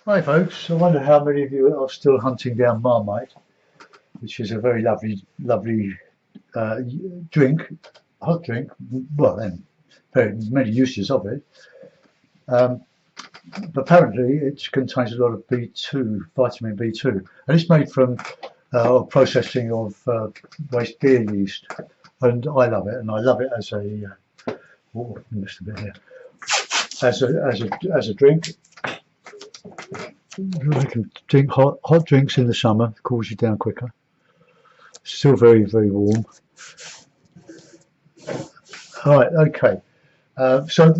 Hi folks, I wonder how many of you are still hunting down Marmite, which is a very lovely uh, drink, hot drink, well then, very many uses of it. Um, Apparently it contains a lot of B2, vitamin B2, and it's made from processing of waste beer yeast, and I love it, and I love it as a, oh, I missed a bit here, as a drink. You can drink hot drinks in the summer, cools you down quicker. Still very warm. All right, okay. So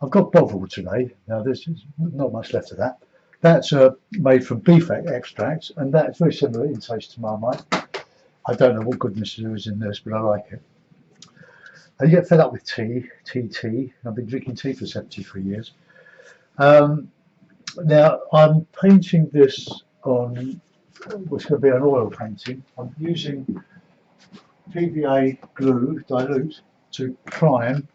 I've got Bovril today. Now there's not much left of that. That's made from beef extract, and that's very similar in taste to Marmite. I don't know what goodness there is in this, but I like it. And you get fed up with tea. I've been drinking tea for 73 years. Now I'm painting this on what's going to be an oil painting. I'm using PVA glue dilute to prime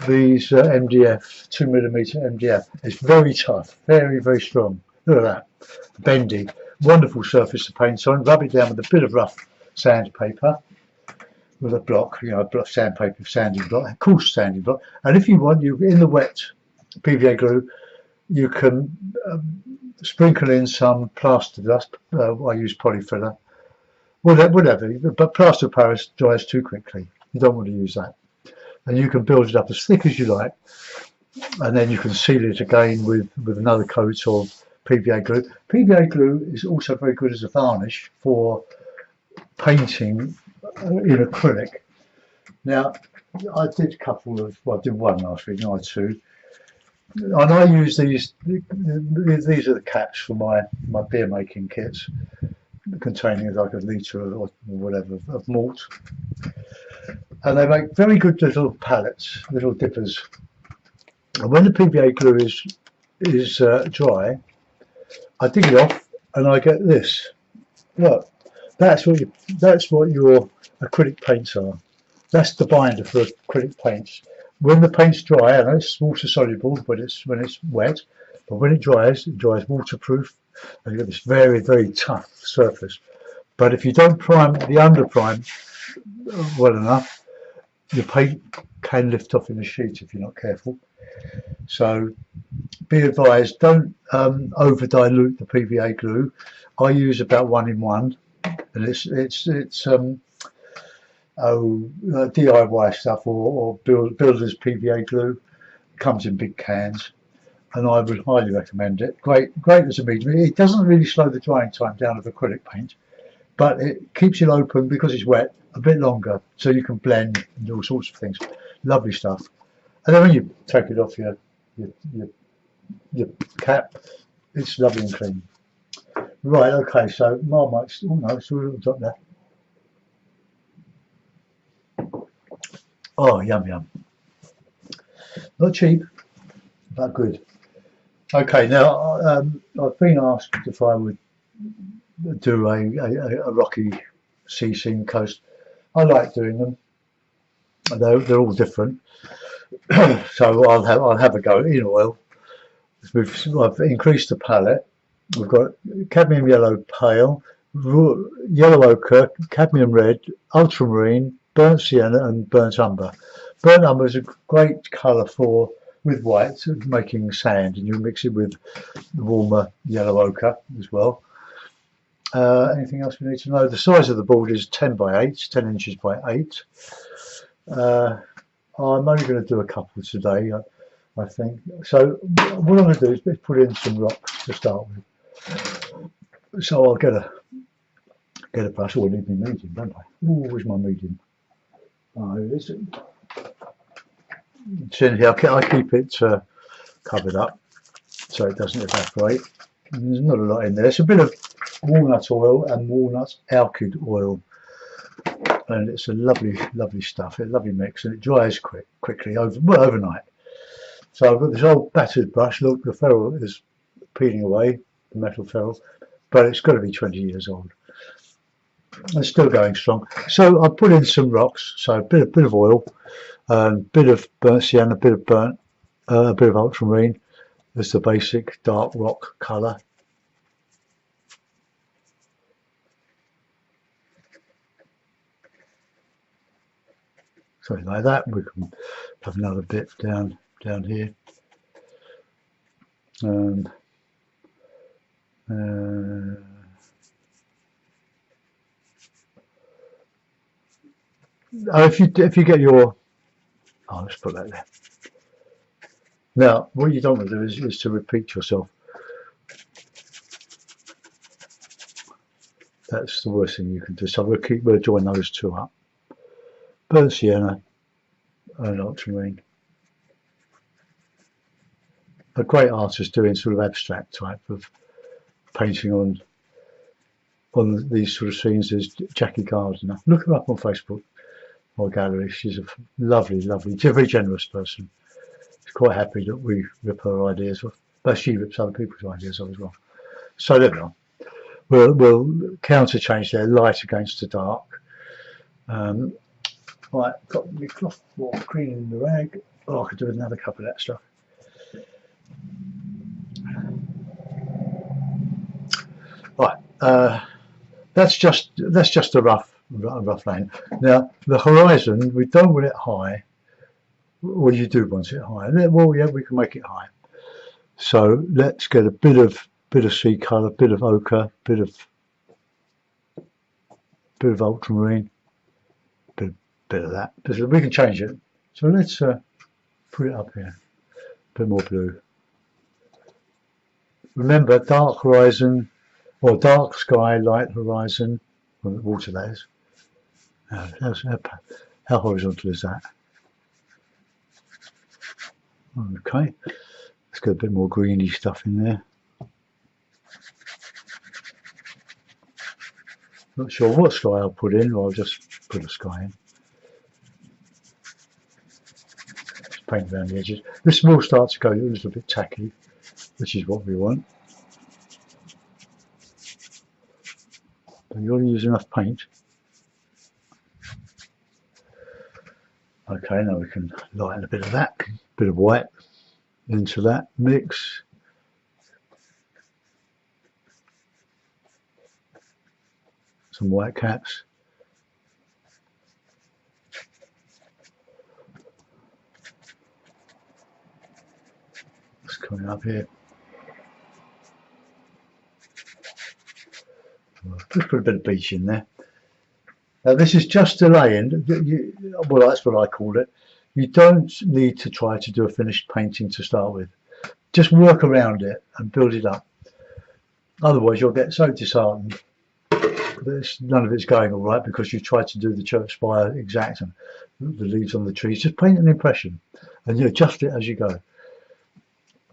these MDF 2mm MDF. It's very tough, very strong. Look at that, bendy, wonderful surface to paint on. Rub it down with a bit of rough sandpaper with a block, a block sandpaper, sanding block, coarse sanding block. And if you want, you in the wet PVA glue, you can sprinkle in some plaster dust. I use polyfiller, whatever. But plaster of Paris dries too quickly. You don't want to use that. And you can build it up as thick as you like, and then you can seal it again with another coat of PVA glue. PVA glue is also very good as a varnish for painting in acrylic. Now, I did a couple of, well, I did one last week, now two. And I use these are the caps for my beer making kits, containing like a litre or whatever of malt. And they make very good little pallets, little dippers. And when the PVA glue is dry, I dig it off and I get this. Look, that's what your acrylic paints are. That's the binder for acrylic paints. When the paint's dry, I know it's water soluble, but when it's wet. But when it dries waterproof, and you get this very tough surface. But if you don't prime the under prime well enough, your paint can lift off in the sheet if you're not careful. So be advised, don't over dilute the PVA glue. I use about 1 in 1, and it's DIY stuff or builders PVA glue. Comes in big cans, and I would highly recommend it. Great as a medium. It doesn't really slow the drying time down of acrylic paint, but it keeps it open because it's wet a bit longer, so you can blend and do all sorts of things. Lovely stuff. And then when you take it off your cap, it's lovely and clean. Right, okay, so Marmite's, oh no, it's all at the top there. Oh, yum. Not cheap, but good. Okay, now I've been asked if I would do a rocky sea scene coast. I like doing them. They're all different. So I'll have a go in oil. I've increased the palette. We've got cadmium yellow pale, yellow ochre, cadmium red, ultramarine, burnt sienna, and burnt umber. Burnt umber is a great colour with white, making sand, and you mix it with the warmer yellow ochre as well. Anything else we need to know? The size of the board is 10 by 8, 10 inches by 8. I'm only going to do a couple today, I think. So what I'm going to do is put in some rocks to start with. So I'll get a brush. Oh, I need my medium, don't I? Oh, where's my medium? Oh, is it? It's in here. I keep it covered up so it doesn't evaporate. And there's not a lot in there. It's a bit of walnut oil and walnut alkyd oil, and it's a lovely stuff. A lovely mix, and it dries quickly overnight. So I've got this old battered brush. Look, the ferrule is peeling away, the metal ferrule, but it's got to be 20 years old. It's still going strong. So I put in some rocks, so a bit of oil, a bit of burnt sienna, a bit of ultramarine, as the basic dark rock colour. Something like that. We can have another bit down here. If you get your, let's put that there. Now, what you don't want to do is to repeat yourself. That's the worst thing you can do. So we'll join those two up. Burnt sienna and ultramarine. A great artist doing sort of abstract type of painting on these sort of scenes is Jackie Gardner. Look her up on Facebook or gallery. She's a lovely, very generous person. She's quite happy that we rip her ideas off, but she rips other people's ideas off as well. So there we are. We'll counter change there, light against the dark. Right, got my cloth for cleaning the rag. Oh, I could do another cup of that stuff. Right, that's just a rough line. Now the horizon, we don't want it high. What do you do once it high? Well, yeah, we can make it high. So let's get a bit of sea colour, bit of ochre, bit of ultramarine, bit of that. We can change it. So let's put it up here. A bit more blue. Remember, dark horizon or dark sky, light horizon. Well, water that is. How horizontal is that? Okay. Let's get a bit more greeny stuff in there. Not sure what sky I'll put in, I'll just put a sky in. Just paint around the edges. This will start to go a little bit tacky, which is what we want. But you ought to use enough paint. Okay, now we can lighten a bit of that, bit of white into that mix. Some white caps. It's coming up here. Just put a bit of beach in there. Now this is just a lay-in. Well, that's what I call it. You don't need to try to do a finished painting to start with. Just work around it and build it up. Otherwise you'll get so disheartened that none of it's going all right because you've tried to do the church spire exact and the leaves on the trees. Just paint an impression and you adjust it as you go.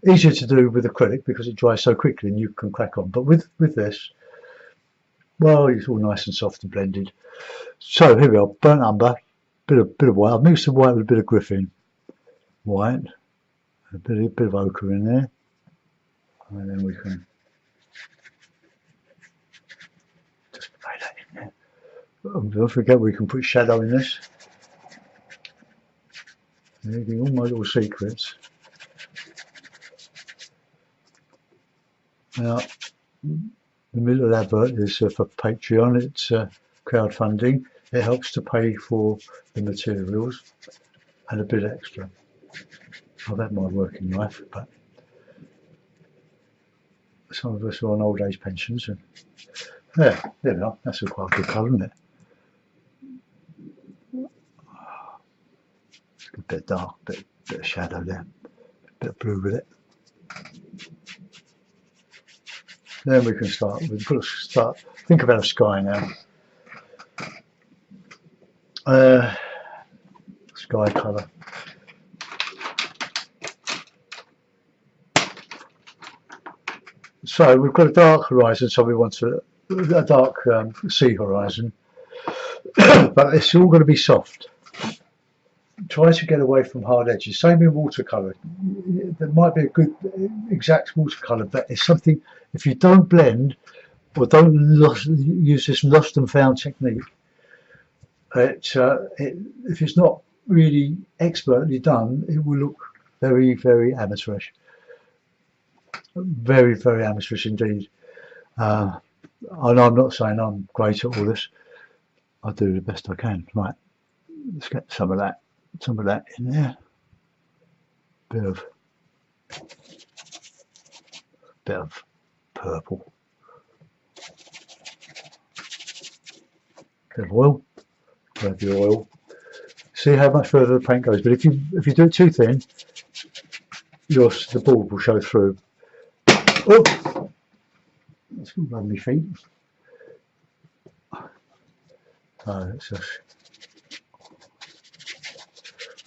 Easier to do with acrylic because it dries so quickly and you can crack on. But with this, well, it's all nice and soft and blended. So here we are, burnt umber, bit of white. I've mixed the white with a bit of Griffin white, a bit of ochre in there, and then we can just lay that in there. Don't forget we can put shadow in this. Making all my little secrets. Now, the middle advert is for Patreon. It's crowdfunding. It helps to pay for the materials and a bit extra. I've had my working life, but some of us are on old age pensions. And there we are. That's quite a good colour, isn't it? A bit dark, bit of shadow there, a bit of blue with it. Then we can start. Think about a sky now. Sky colour. So we've got a dark horizon, so we want a dark sea horizon, but it's all going to be soft. Try to get away from hard edges. Same in watercolour. There might be a good exact watercolour, but it's something, if you don't blend or don't use this lost and found technique, if it's not really expertly done, it will look very, very amateurish. very, very amateurish indeed. And I'm not saying I'm great at all this. I do the best I can. Right, let's get some of that in there. Bit of purple. Bit of oil. Grab your oil. See how much further the paint goes. But if you do it too thin, the board will show through. Oh, that's going to run my feet. So it's just.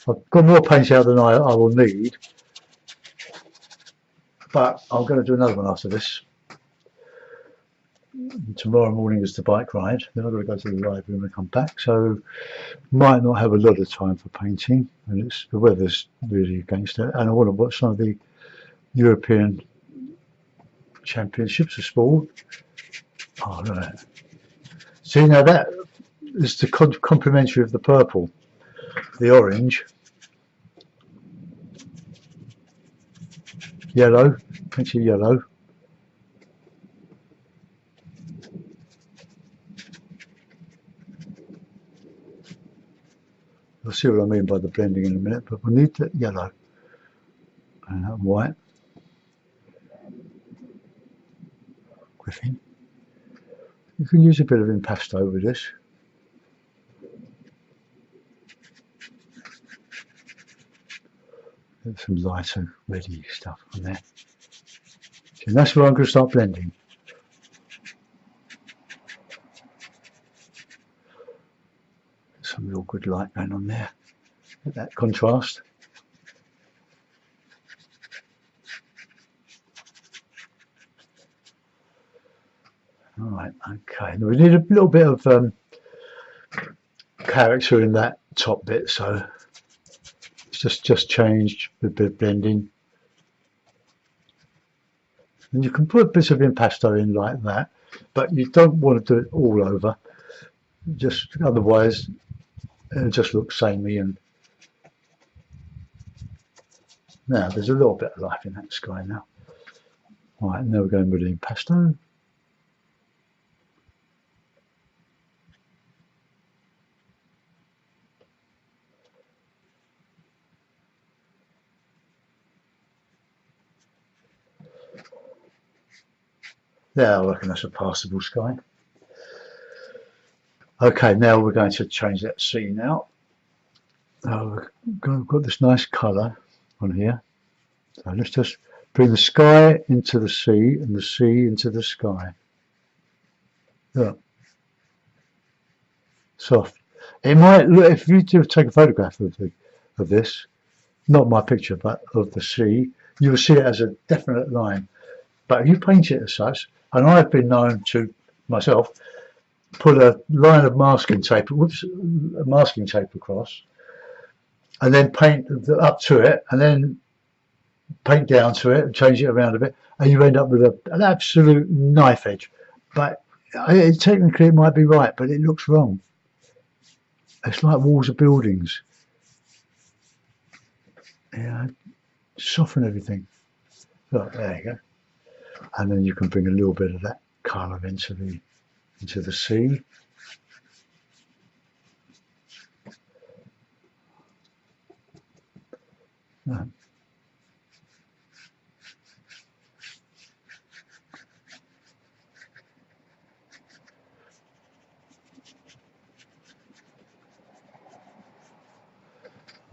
I've got more paint out than I will need, but I'm going to do another one after this. And tomorrow morning is the bike ride. Then I've got to go to the library when I come back, so might not have a lot of time for painting. And the weather's really against it. And I want to watch some of the European Championships of sport. Oh, look at that! See, now that is the complementary of the purple, the orange. Yellow, plenty of yellow. You'll see what I mean by the blending in a minute, but we need that yellow and that white. Griffin. You can use a bit of impasto with this. There's some lighter, ready stuff on there. And that's where I'm going to start blending. Some real good light going on there. Get that contrast. Alright, okay. Now we need a little bit of character in that top bit, so it's just changed a bit of blending. And you can put bits of impasto in like that, but you don't want to do it all over. Just otherwise it'll just look samey. And now there's a little bit of life in that sky now. Right, now we're going with the impasto. Yeah, I reckon that's a passable sky. Okay, now we're going to change that sea now. We've got this nice colour on here. So let's just bring the sky into the sea and the sea into the sky. Look. Soft. It might look, if you do take a photograph of this, not my picture, but of the sea, you will see it as a definite line. But if you paint it as such, and I've been known to myself put a line of masking tape, across, and then paint up to it, and then paint down to it, and change it around a bit, and you end up with an absolute knife edge. But technically it might be right, but it looks wrong. It's like walls of buildings. Yeah, soften everything. Look, there you go. And then you can bring a little bit of that colour into the sea.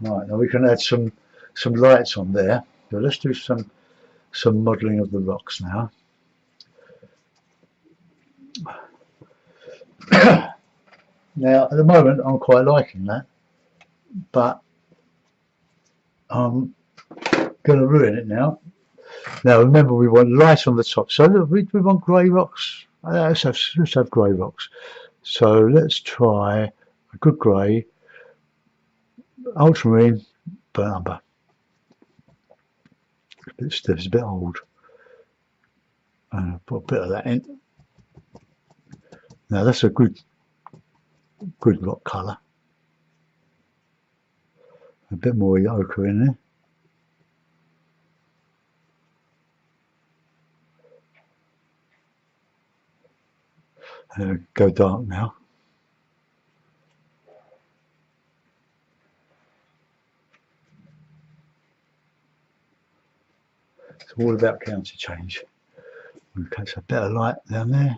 Right, now we can add some lights on there. So let's do some modelling of the rocks now. Now at the moment I'm quite liking that, but I'm going to ruin it now. Now remember, we want light on the top, so look, we want grey rocks. Let's have grey rocks. So let's try a good grey, ultramarine, burnt umber. A bit stiff, it's a bit old. And I'll put a bit of that in. Now that's a good rock colour. A bit more ochre in there. Go dark now. It's all about counter change. Okay, so a bit of light down there.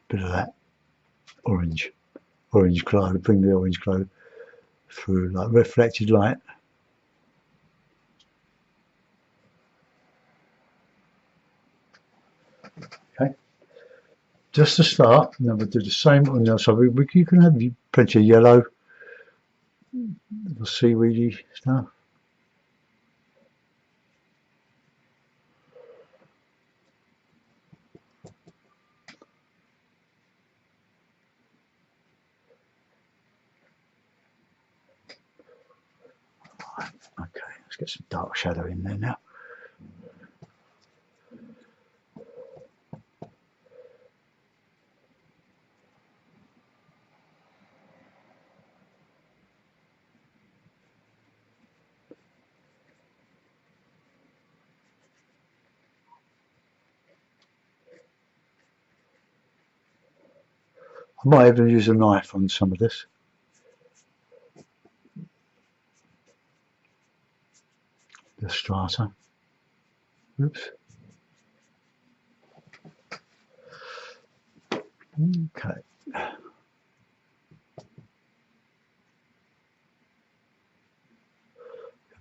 Bit of that orange glow. Bring the orange glow through, like reflected light. Okay. Just to start, and then we'll do the same on the other side. You can have plenty of yellow, the seaweedy stuff. Okay, let's get some dark shadow in there now. I might even use a knife on some of this. The strata. Oops. Okay. A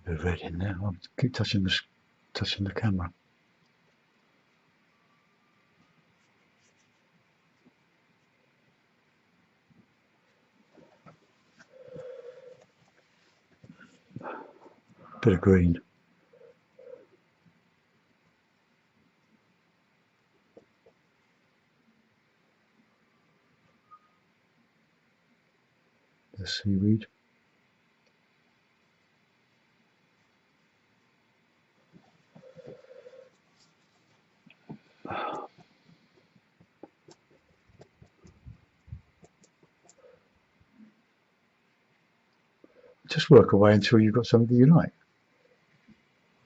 bit of red in there. I'll keep touching the camera. Bit of green. The seaweed. Just work away until you've got something you like.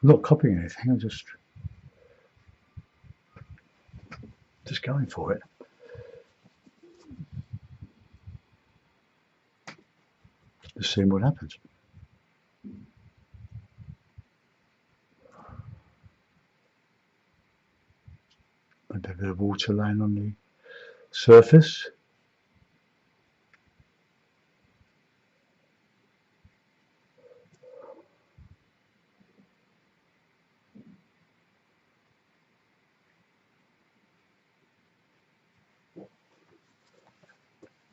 I'm not copying anything, I'm just going for it. Just seeing what happens. Maybe a bit of water laying on the surface.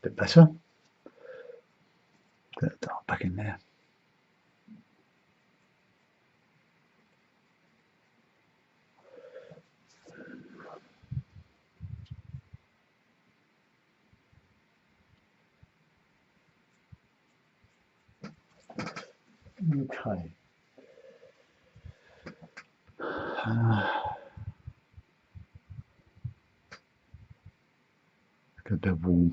Bit better. Get that dark back in there. Okay. Get a bit of warm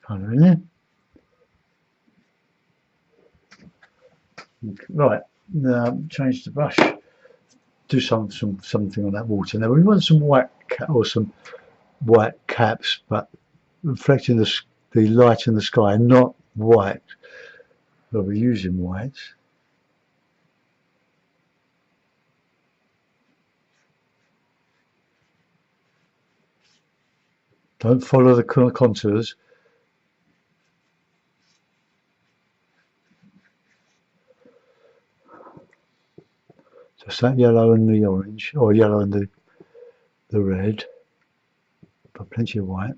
colour in there. Right, now change the brush. Do something on that water. Now we want some white or some white caps, but reflecting the light in the sky, not white. But we're using whites. Don't follow the contours. Just that yellow and the orange, or yellow and the red, but plenty of white.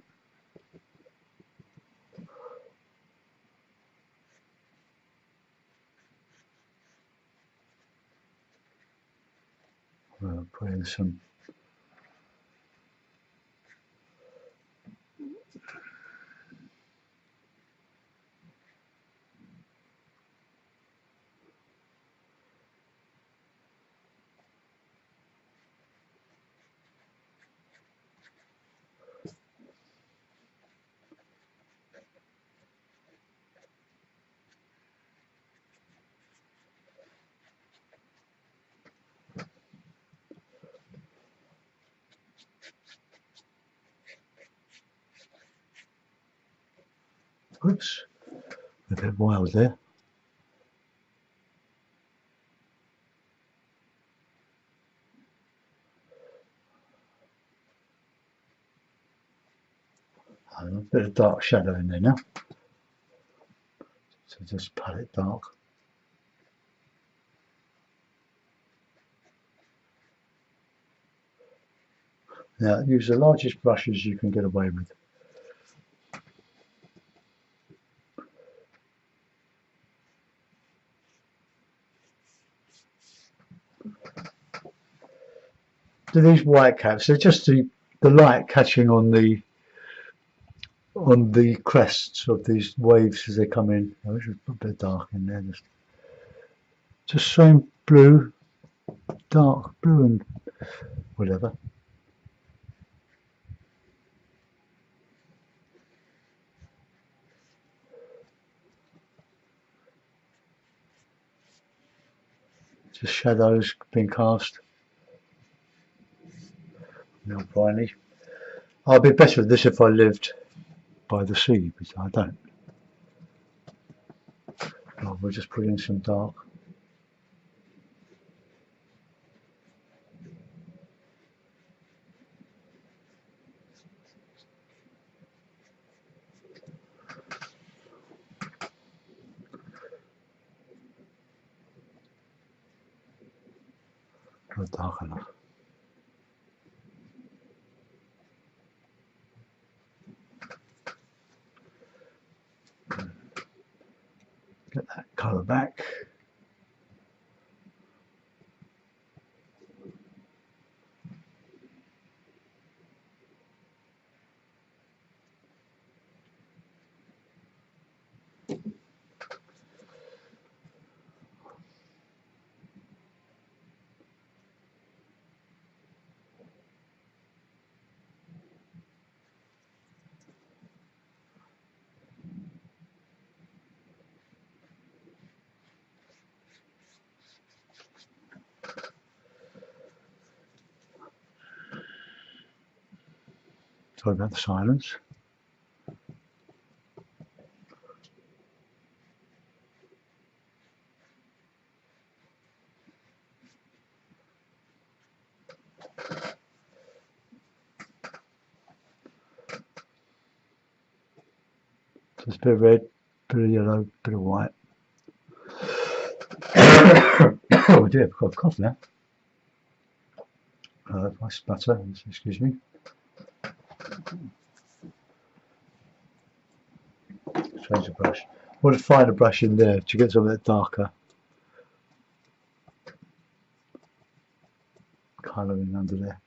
We'll put in some Oops, a bit wild there. A bit of dark shadow in there now. So just palette dark. Now use the largest brushes you can get away with. So these white caps, they're just the light catching on the crests of these waves as they come in. I wish it was a bit dark in there. Just showing blue, dark blue and whatever. Just shadows being cast. Now finally, I'd be better at this if I lived by the sea, but I don't. Oh, we'll just put in some dark. Not dark enough. Get that colour back. Sorry about the silence. Just a bit of red, bit of yellow, bit of white. Oh dear, I've got a cough now. If I sputter, excuse me. Change the brush. I want to find a brush in there to get some of that darker colouring under there.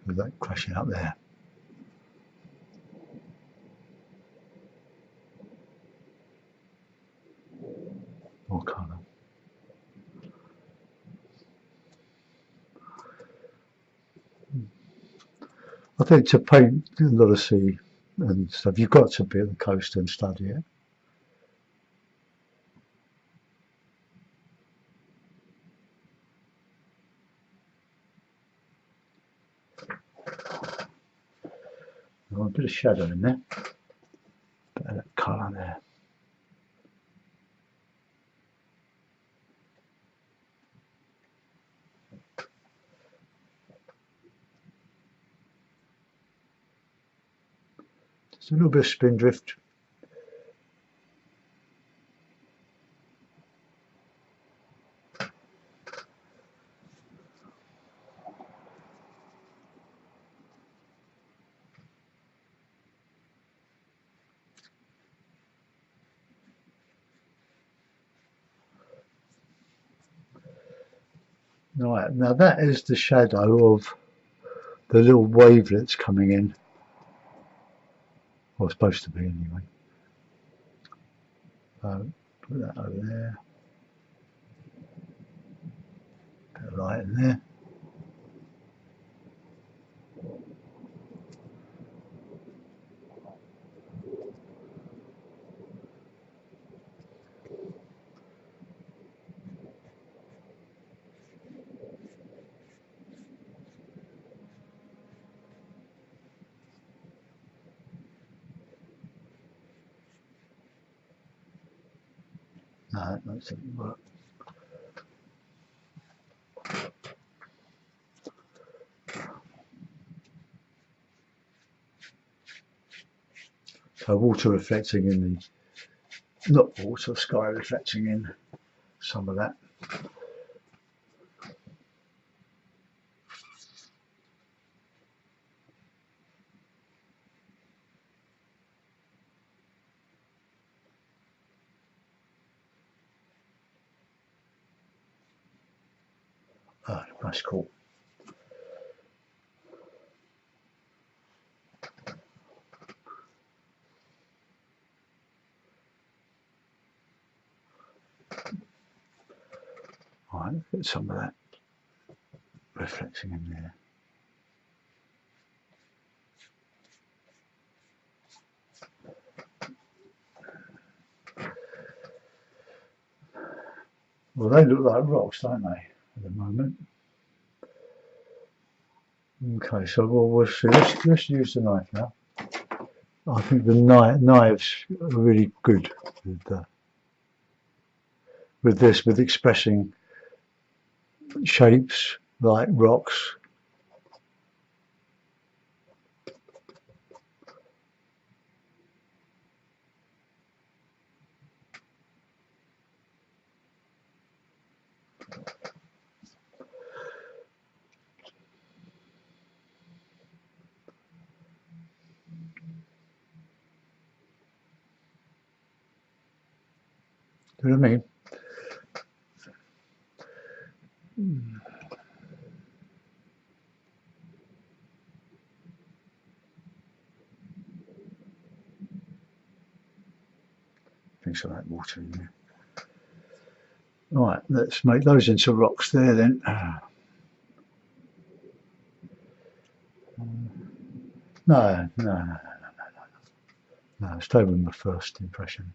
So that crashing up there. More colour. I think to paint a lot of sea and stuff, you've got to be at the coast and study it. I want a bit of shadow in there, bit of that colour there. Just a little bit of spindrift. Right, now that is the shadow of the little wavelets coming in. Or supposed to be anyway. So put that over there. Bit of light in there. No, that doesn't work. So water reflecting in the, not water, sky reflecting in some of that. Oh, that's cool. All right, get some of that reflecting in there. Well, they look like rocks, don't they, at the moment? Okay, so we'll see. Let's use the knife now. I think the knives are really good with this, with expressing shapes like rocks. Do you know what I mean? Thanks for that water in there. Right, let's make those into rocks there then. No, stay with my first impression.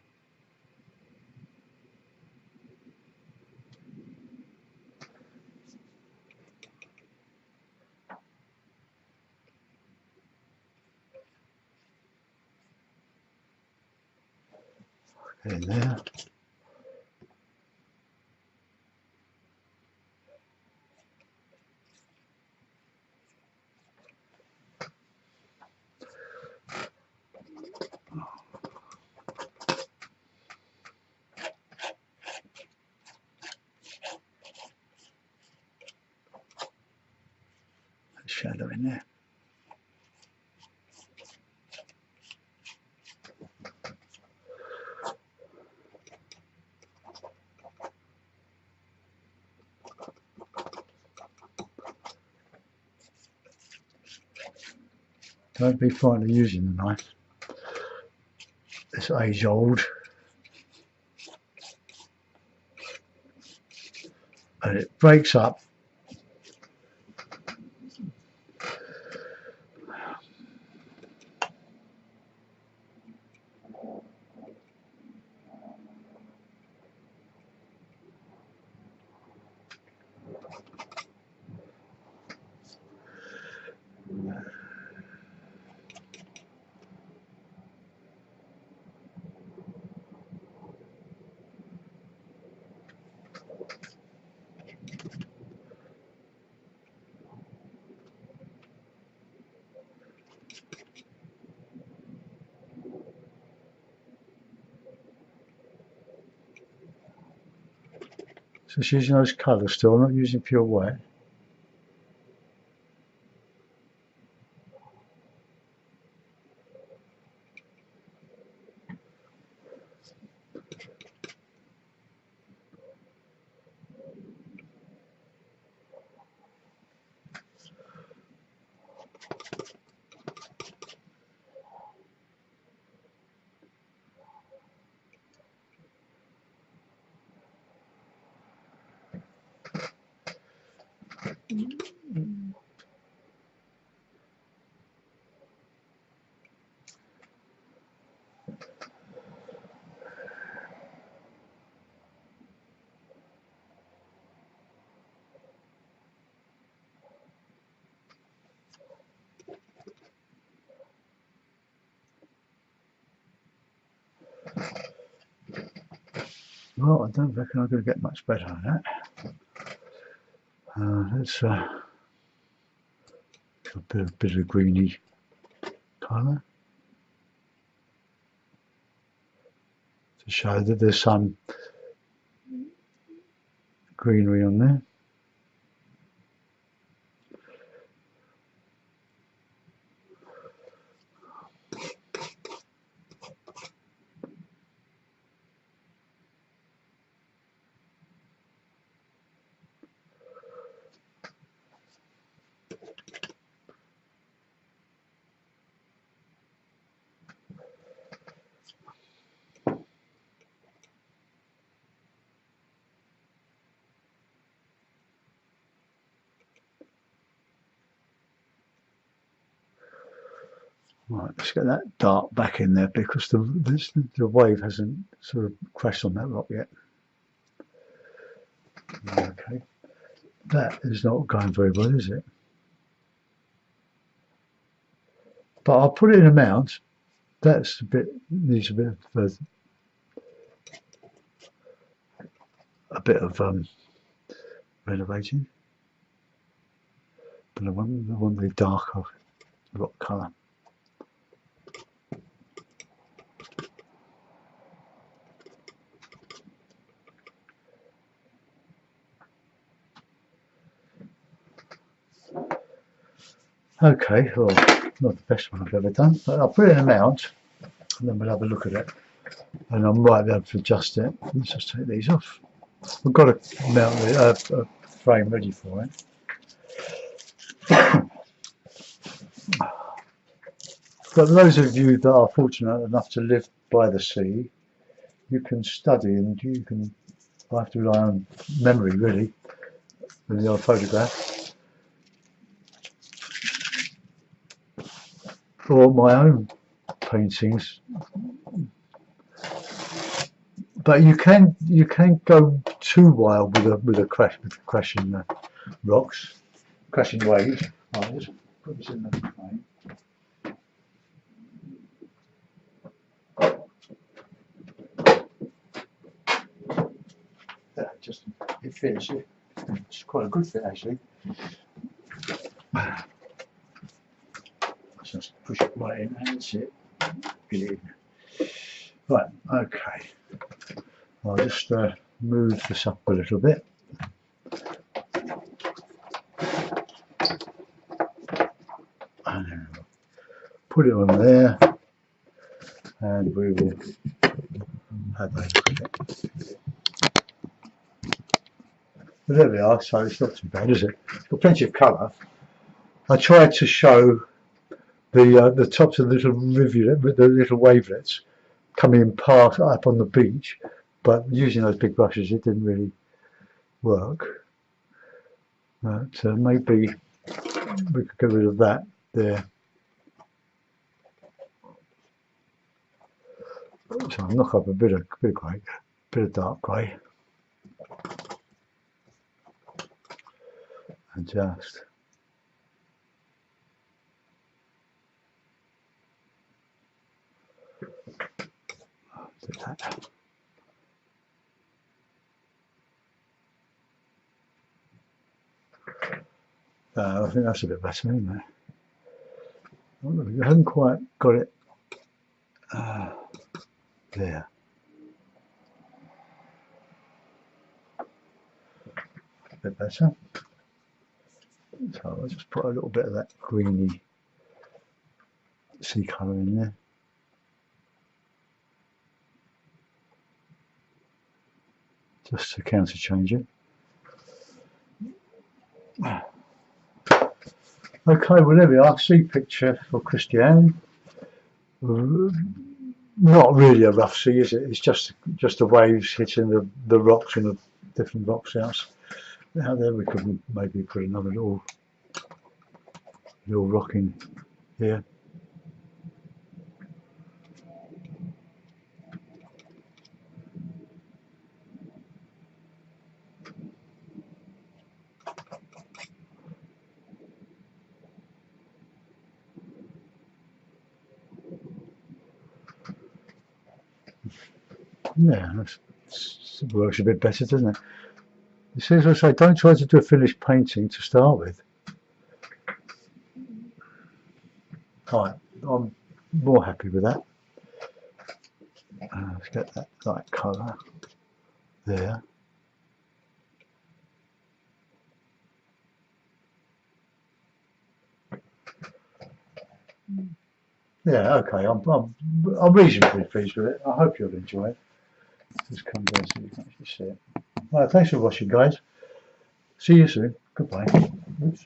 In there. Shadow in there. Don't be frightened of using the knife. It's age old. And it breaks up. So it's using those colours still, not using pure white. Well, I don't reckon I'm going to get much better on that. Let's a bit of greeny colour to show that there's some greenery on there. Right, let's get that dark back in there because the wave hasn't sort of crashed on that rock yet. Okay, that is not going very well, is it? But I'll put it in a mount. That's a bit, needs a bit of renovating. But I want the darker rock colour. Okay, well, not the best one I've ever done, but I'll put it in a mount and then we'll have a look at it. And I might be able to adjust it. Let's just take these off. We've got a mount, a frame ready for it. For those of you that are fortunate enough to live by the sea, you can study and you can, I have to rely on memory really, in the old photograph. For my own paintings, but you can go too wild with crashing rocks, crashing waves. I'll just put this in the frame. That just it fits. It's quite a good fit actually. Just push it right in, that's it. Get it in. Right, okay. I'll just move this up a little bit. And then we'll put it on there, and we will have a look at it. But there we are, so it's not too bad, is it? Got plenty of colour. I tried to show the tops of the little rivulet, the little wavelets coming past up on the beach, but using those big brushes it didn't really work. But maybe we could get rid of that there. So I'll knock up a bit of grey, a bit of dark grey, and just do that. I think that's a bit better, isn't it? I haven't quite got it there. A bit better. So I'll just put a little bit of that greeny sea colour in there. Just to counter change it. Okay, well there we are, sea picture for Christiane. Not really a rough sea, is it? It's just the waves hitting the rocks and the different rock shouts. Now there we could maybe put another little rock in here. Yeah, that works a bit better, doesn't it? You see, as I say, don't try to do a finished painting to start with. Right, I'm more happy with that. Let's get that light colour there. Yeah, okay, I'm reasonably pleased with it. I hope you'll enjoy it. Just come down so you can actually see it. Right, thanks for watching, guys. See you soon. Goodbye. Oops.